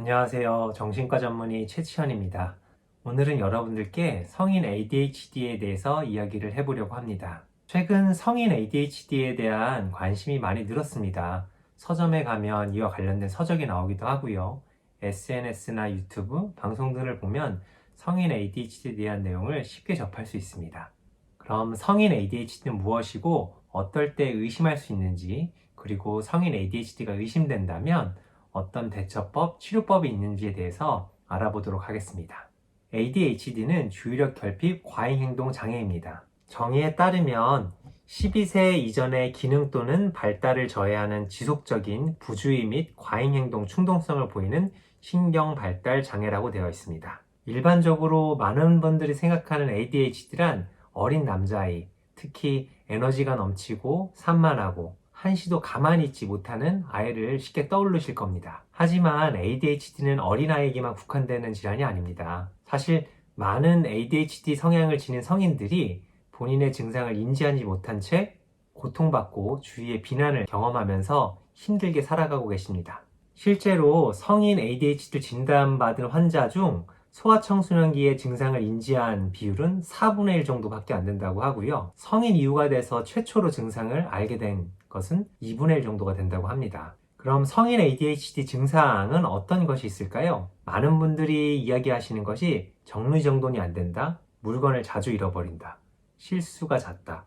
안녕하세요. 정신과 전문의 최치현입니다. 오늘은 여러분들께 성인 ADHD에 대해서 이야기를 해보려고 합니다. 최근 성인 ADHD에 대한 관심이 많이 늘었습니다. 서점에 가면 이와 관련된 서적이 나오기도 하고요. SNS나 유튜브, 방송 등을 보면 성인 ADHD에 대한 내용을 쉽게 접할 수 있습니다. 그럼 성인 ADHD는 무엇이고 어떨 때 의심할 수 있는지, 그리고 성인 ADHD가 의심된다면 어떤 대처법, 치료법이 있는지에 대해서 알아보도록 하겠습니다. ADHD는 주의력 결핍 과잉행동 장애입니다. 정의에 따르면 12세 이전의 기능 또는 발달을 저해하는 지속적인 부주의 및 과잉행동 충동성을 보이는 신경 발달 장애라고 되어 있습니다. 일반적으로 많은 분들이 생각하는 ADHD란 어린 남자아이, 특히 에너지가 넘치고 산만하고 한시도 가만히 있지 못하는 아이를 쉽게 떠올리실 겁니다. 하지만 ADHD는 어린아이에게만 국한되는 질환이 아닙니다. 사실 많은 ADHD 성향을 지닌 성인들이 본인의 증상을 인지하지 못한 채 고통받고 주위의 비난을 경험하면서 힘들게 살아가고 계십니다. 실제로 성인 ADHD를 진단받은 환자 중 소아청소년기의 증상을 인지한 비율은 4분의 1 정도밖에 안 된다고 하고요. 성인 이후가 돼서 최초로 증상을 알게 된 것은 2분의 1 정도가 된다고 합니다. 그럼 성인 ADHD 증상은 어떤 것이 있을까요? 많은 분들이 이야기하시는 것이 정리정돈이 안 된다, 물건을 자주 잃어버린다, 실수가 잦다,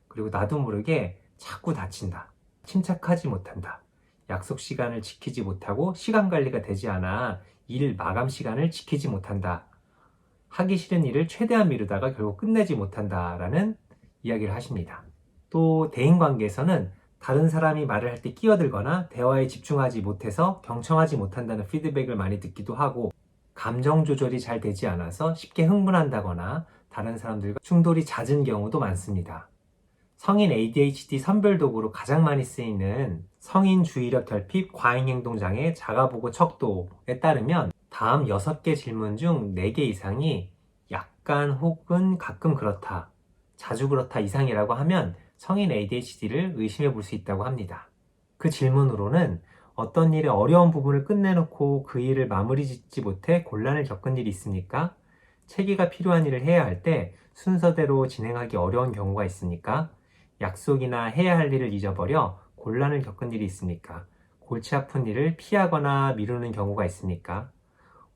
그리고 나도 모르게 자꾸 다친다, 침착하지 못한다, 약속 시간을 지키지 못하고 시간 관리가 되지 않아 일 마감 시간을 지키지 못한다, 하기 싫은 일을 최대한 미루다가 결국 끝내지 못한다 라는 이야기를 하십니다. 또 대인관계에서는 다른 사람이 말을 할 때 끼어들거나 대화에 집중하지 못해서 경청하지 못한다는 피드백을 많이 듣기도 하고, 감정 조절이 잘 되지 않아서 쉽게 흥분한다거나 다른 사람들과 충돌이 잦은 경우도 많습니다. 성인 ADHD 선별도구로 가장 많이 쓰이는 성인 주의력 결핍 과잉행동장애 자가보고 척도에 따르면 다음 6개 질문 중 4개 이상이 약간 혹은 가끔 그렇다, 자주 그렇다 이상이라고 하면 성인 ADHD를 의심해 볼 수 있다고 합니다. 그 질문으로는 어떤 일의 어려운 부분을 끝내놓고 그 일을 마무리 짓지 못해 곤란을 겪은 일이 있습니까? 체계가 필요한 일을 해야 할 때 순서대로 진행하기 어려운 경우가 있습니까? 약속이나 해야 할 일을 잊어버려 곤란을 겪은 일이 있습니까? 골치 아픈 일을 피하거나 미루는 경우가 있습니까?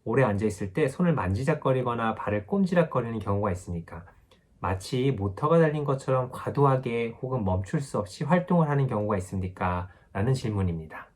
오래 앉아있을 때 손을 만지작거리거나 발을 꼼지락거리는 경우가 있습니까? 마치 모터가 달린 것처럼 과도하게 혹은 멈출 수 없이 활동을 하는 경우가 있습니까? 라는 질문입니다.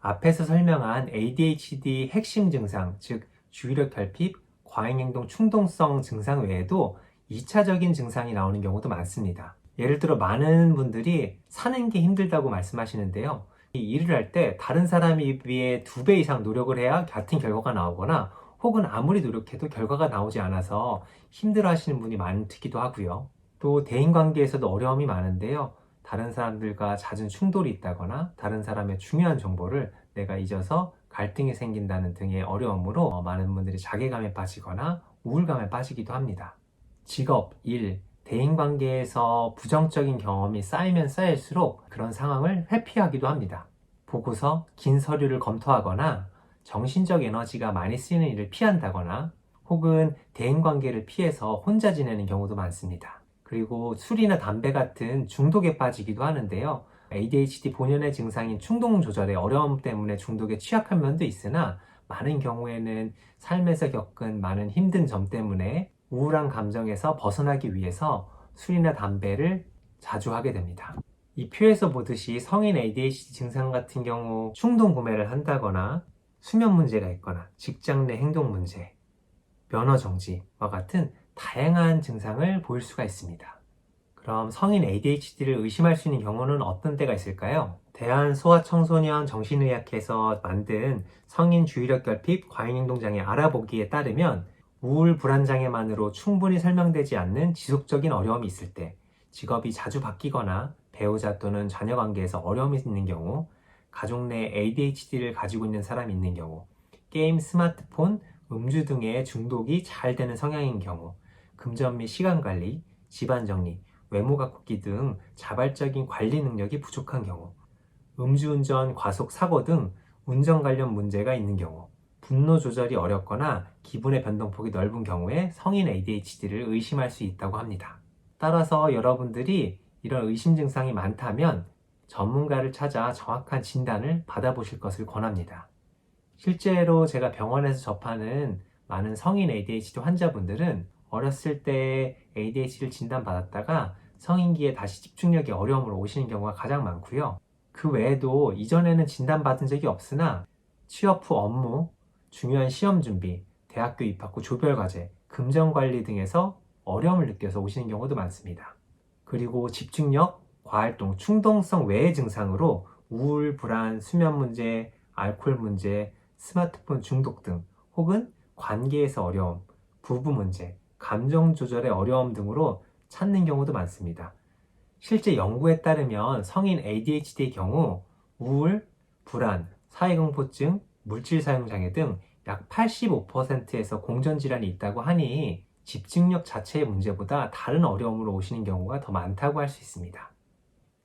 앞에서 설명한 ADHD 핵심 증상, 즉 주의력 결핍, 과잉행동 충동성 증상 외에도 2차적인 증상이 나오는 경우도 많습니다. 예를 들어 많은 분들이 사는 게 힘들다고 말씀하시는데요. 이 일을 할 때 다른 사람에 비해 2배 이상 노력을 해야 같은 결과가 나오거나 혹은 아무리 노력해도 결과가 나오지 않아서 힘들어 하시는 분이 많기도 하고요. 또 대인관계에서도 어려움이 많은데요. 다른 사람들과 잦은 충돌이 있다거나 다른 사람의 중요한 정보를 내가 잊어서 갈등이 생긴다는 등의 어려움으로 많은 분들이 자괴감에 빠지거나 우울감에 빠지기도 합니다. 직업, 일, 대인관계에서 부정적인 경험이 쌓이면 쌓일수록 그런 상황을 회피하기도 합니다. 보고서, 긴 서류를 검토하거나 정신적 에너지가 많이 쓰이는 일을 피한다거나 혹은 대인관계를 피해서 혼자 지내는 경우도 많습니다. 그리고 술이나 담배 같은 중독에 빠지기도 하는데요. ADHD 본연의 증상인 충동 조절의 어려움 때문에 중독에 취약한 면도 있으나 많은 경우에는 삶에서 겪은 많은 힘든 점 때문에 우울한 감정에서 벗어나기 위해서 술이나 담배를 자주 하게 됩니다. 이 표에서 보듯이 성인 ADHD 증상 같은 경우 충동 구매를 한다거나 수면 문제가 있거나 직장 내 행동 문제, 면허 정지와 같은 다양한 증상을 보일 수가 있습니다. 그럼 성인 ADHD를 의심할 수 있는 경우는 어떤 때가 있을까요? 대한소아청소년 정신의학회에서 만든 성인 주의력 결핍 과잉행동장애 알아보기에 따르면 우울 불안장애만으로 충분히 설명되지 않는 지속적인 어려움이 있을 때, 직업이 자주 바뀌거나 배우자 또는 자녀 관계에서 어려움이 있는 경우, 가족 내 ADHD를 가지고 있는 사람이 있는 경우, 게임, 스마트폰, 음주 등의 중독이 잘 되는 성향인 경우, 금전 및 시간 관리, 집안 정리, 외모 가꾸기 등 자발적인 관리 능력이 부족한 경우, 음주운전, 과속, 사고 등 운전 관련 문제가 있는 경우, 분노 조절이 어렵거나 기분의 변동폭이 넓은 경우에 성인 ADHD를 의심할 수 있다고 합니다. 따라서 여러분들이 이런 의심 증상이 많다면 전문가를 찾아 정확한 진단을 받아보실 것을 권합니다. 실제로 제가 병원에서 접하는 많은 성인 ADHD 환자분들은 어렸을 때 ADHD를 진단받았다가 성인기에 다시 집중력이 어려움으로 오시는 경우가 가장 많고요. 그 외에도 이전에는 진단받은 적이 없으나 취업 후 업무, 중요한 시험 준비, 대학교 입학 후 조별과제, 금전관리 등에서 어려움을 느껴서 오시는 경우도 많습니다. 그리고 집중력, 과활동, 충동성 외의 증상으로 우울, 불안, 수면 문제, 알코올 문제, 스마트폰 중독 등 혹은 관계에서 어려움, 부부 문제, 감정 조절의 어려움 등으로 찾는 경우도 많습니다. 실제 연구에 따르면 성인 ADHD의 경우 우울, 불안, 사회공포증, 물질 사용 장애 등 약 85%에서 공전질환이 있다고 하니 집중력 자체의 문제보다 다른 어려움으로 오시는 경우가 더 많다고 할 수 있습니다.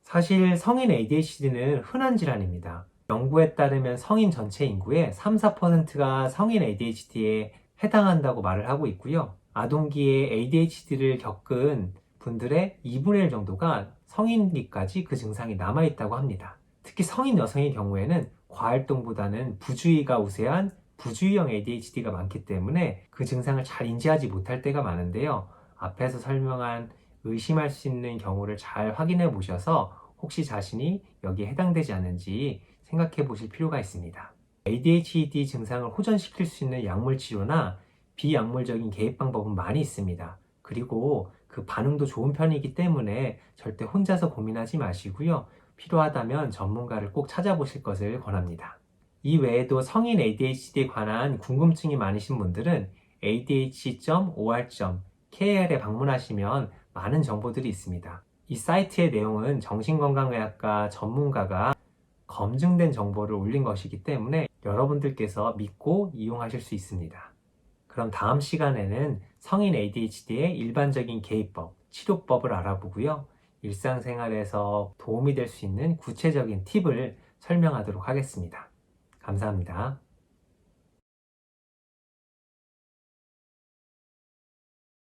사실 성인 ADHD는 흔한 질환입니다. 연구에 따르면 성인 전체 인구의 3, 4%가 성인 ADHD에 해당한다고 말을 하고 있고요. 아동기에 ADHD를 겪은 분들의 2분의 1 정도가 성인기까지 그 증상이 남아있다고 합니다. 특히 성인 여성의 경우에는 과활동보다는 부주의가 우세한 부주의형 ADHD가 많기 때문에 그 증상을 잘 인지하지 못할 때가 많은데요. 앞에서 설명한 의심할 수 있는 경우를 잘 확인해 보셔서 혹시 자신이 여기에 해당되지 않은지 생각해 보실 필요가 있습니다. ADHD 증상을 호전시킬 수 있는 약물 치료나 비약물적인 개입 방법은 많이 있습니다. 그리고 그 반응도 좋은 편이기 때문에 절대 혼자서 고민하지 마시고요. 필요하다면 전문가를 꼭 찾아보실 것을 권합니다. 이 외에도 성인 ADHD에 관한 궁금증이 많으신 분들은 adh.or.kr에 방문하시면 많은 정보들이 있습니다. 이 사이트의 내용은 정신건강의학과 전문가가 검증된 정보를 올린 것이기 때문에 여러분들께서 믿고 이용하실 수 있습니다. 그럼 다음 시간에는 성인 ADHD의 일반적인 개입법, 치료법을 알아보고요. 일상생활에서 도움이 될 수 있는 구체적인 팁을 설명하도록 하겠습니다. 감사합니다.